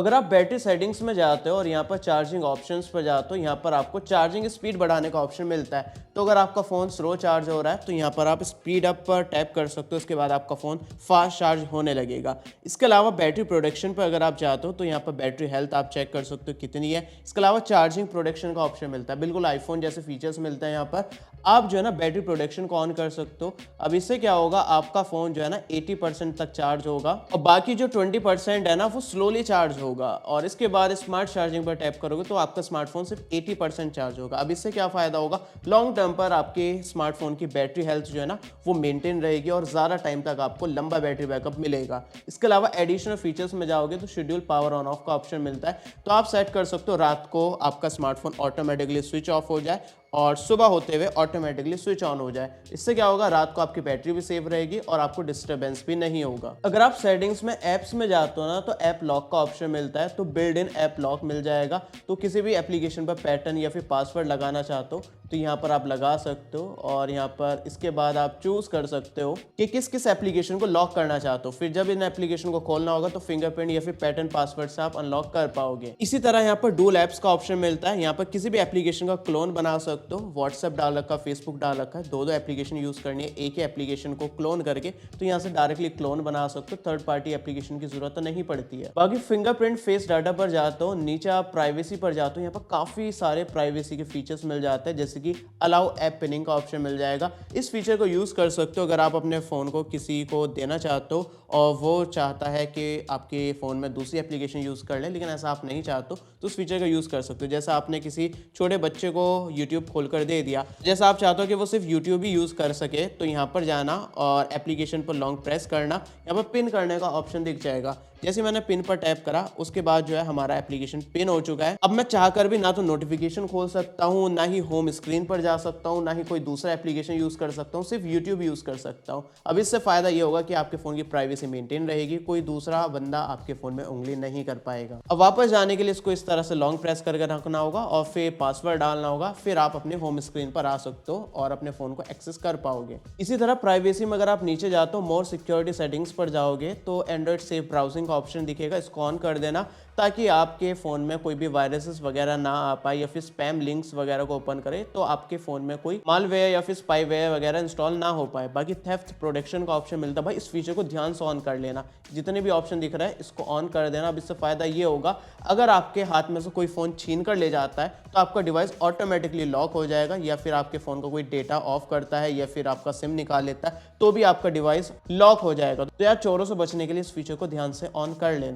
अगर आप battery settings में जाते हो और यहाँ पर चार्जिंग ऑप्शंस पर जाते हो, यहाँ पर आपको चार्जिंग स्पीड बढ़ाने का ऑप्शन मिलता है। तो अगर आपका फ़ोन स्लो चार्ज हो रहा है तो यहाँ पर आप स्पीड अप पर टैप कर सकते हो, उसके बाद आपका फ़ोन फास्ट चार्ज होने लगेगा। इसके अलावा बैटरी प्रोडक्शन पर अगर आप जाते हो तो यहाँ पर बैटरी हेल्थ आप चेक कर सकते हो कितनी है। इसके अलावा चार्जिंग प्रोडक्शन का ऑप्शन मिलता है, बिल्कुल आईफोन जैसे फीचर्स मिलते हैं। यहाँ पर आप जो है ना बैटरी प्रोडक्शन को ऑन कर सकते हो। अब इससे क्या होगा, आपका फ़ोन जो है ना 80% तक चार्ज होगा और बाकी जो 20% है ना वो स्लोली चार्ज होगा। और इसके बाद स्मार्ट चार्जिंग पर टैप करोगे तो आपका स्मार्टफोन सिर्फ 80% चार्ज होगा। अब इससे क्या फ़ायदा होगा, लॉन्ग टर्म पर आपके स्मार्टफोन की बैटरी हेल्थ जो है ना वो मेंटेन रहेगी और ज़्यादा टाइम तक आपको लंबा बैटरी बैकअप मिलेगा। इसके अलावा एडिशनल फीचर्स में जाओगे तो शेड्यूल पावर ऑन ऑफ का ऑप्शन मिलता है। तो आप सेट कर सकते हो रात को आपका स्मार्टफोन ऑटोमेटिकली स्विच ऑफ हो जाए और सुबह होते हुए ऑटोमेटिकली स्विच ऑन हो जाए। इससे क्या होगा, रात को आपकी बैटरी भी सेफ रहेगी और आपको डिस्टर्बेंस भी नहीं होगा। अगर आप सेटिंग्स में ऐप्स में जाते हो ना तो ऐप लॉक का ऑप्शन मिलता है, तो बिल्ड इन ऐप लॉक मिल जाएगा। तो किसी भी एप्लीकेशन पर पैटर्न या फिर पासवर्ड लगाना चाहते हो तो यहाँ पर आप लगा सकते हो और यहाँ पर इसके बाद आप चूज कर सकते हो कि किस किस एप्लीकेशन को लॉक करना चाहते हो। फिर जब इन एप्लीकेशन को खोलना होगा तो फिंगरप्रिंट या फिर पैटर्न पासवर्ड से आप अनलॉक कर पाओगे। इसी तरह यहाँ पर डुअल ऐप्स का ऑप्शन मिलता है, यहाँ पर किसी भी एप्लीकेशन का क्लोन बना सकते हो। व्हाट्सएप डाल रखा, फेसबुक डाल रखा है, दो एप्लीकेशन यूज करनी है, एक ही एप्लीकेशन को क्लोन करके तो यहाँ से डायरेक्टली क्लोन बना सकते हो, थर्ड पार्टी एप्लीकेशन की जरूरत नहीं पड़ती है। बाकी फिंगरप्रिंट फेस डाटा पर जाते हो, नीचे आप प्राइवेसी पर जाते हो, यहाँ पर काफी सारे प्राइवेसी के फीचर्स मिल जाते हैं, जैसे कि अलाउ ऐप पिनिंग का ऑप्शन मिल जाएगा। इस फीचर को यूज कर सकते हो अगर आप अपने फोन को किसी को देना चाहते हो और वो चाहता है कि आपके फोन में दूसरी एप्लीकेशन यूज कर ले, लेकिन ऐसा आप नहीं चाहते तो उस फीचर का यूज कर सकते हो। जैसा आपने किसी छोटे बच्चे को यूट्यूब खोलकर दे दिया, जैसा आप चाहते हो कि वो सिर्फ यूट्यूब ही यूज कर सके, तो यहाँ पर जाना और एप्लीकेशन पर लॉन्ग प्रेस करना, यहाँ पर पिन करने का ऑप्शन दिख जाएगा। जैसे मैंने पिन पर टैप करा उसके बाद जो है हमारा एप्लीकेशन पिन हो चुका है। अब मैं चाहकर भी ना तो नोटिफिकेशन खोल सकता हूँ, ना ही होम स्क्रीन पर जा सकता हूँ, ना ही कोई दूसरा एप्लीकेशन यूज कर सकता हूँ, सिर्फ यूट्यूब यूज कर सकता हूँ। अब इससे फायदा ये होगा कि आपके फोन की प्राइवेसी मेंटेन रहेगी, कोई दूसरा बंदा आपके फोन में उंगली नहीं कर पाएगा। अब वापस जाने के लिए इसको इस तरह से लॉन्ग प्रेस करके रखना होगा और फिर पासवर्ड डालना होगा, फिर आप अपने होम स्क्रीन पर आ सकते हो और अपने फोन को एक्सेस कर पाओगे। इसी तरह प्राइवेसी में अगर आप नीचे जाते हो, मोर सिक्योरिटी सेटिंग्स पर जाओगे तो एंड्रॉइड सेफ ब्राउजिंग का ऑप्शन दिखेगा, इसको ऑन कर देना ताकि आपके फ़ोन में कोई भी वायरसेस वगैरह ना आ पाए या फिर स्पैम लिंक्स वगैरह को ओपन करे तो आपके फ़ोन में कोई मालवेयर या फिर स्पाईवेयर वगैरह इंस्टॉल ना हो पाए। बाकी थेफ्ट प्रोटेक्शन का ऑप्शन मिलता है, भाई इस फीचर को ध्यान से ऑन कर लेना, जितने भी ऑप्शन दिख रहा है इसको ऑन कर देना। अब इससे फ़ायदा ये होगा, अगर आपके हाथ में से कोई फ़ोन छीन कर ले जाता है तो आपका डिवाइस ऑटोमेटिकली लॉक हो जाएगा, या फिर आपके फ़ोन का कोई डेटा ऑफ करता है या फिर आपका सिम निकाल लेता है तो भी आपका डिवाइस लॉक हो जाएगा। तो यार चोरों से बचने के लिए इस फीचर को ध्यान से ऑन कर लेना।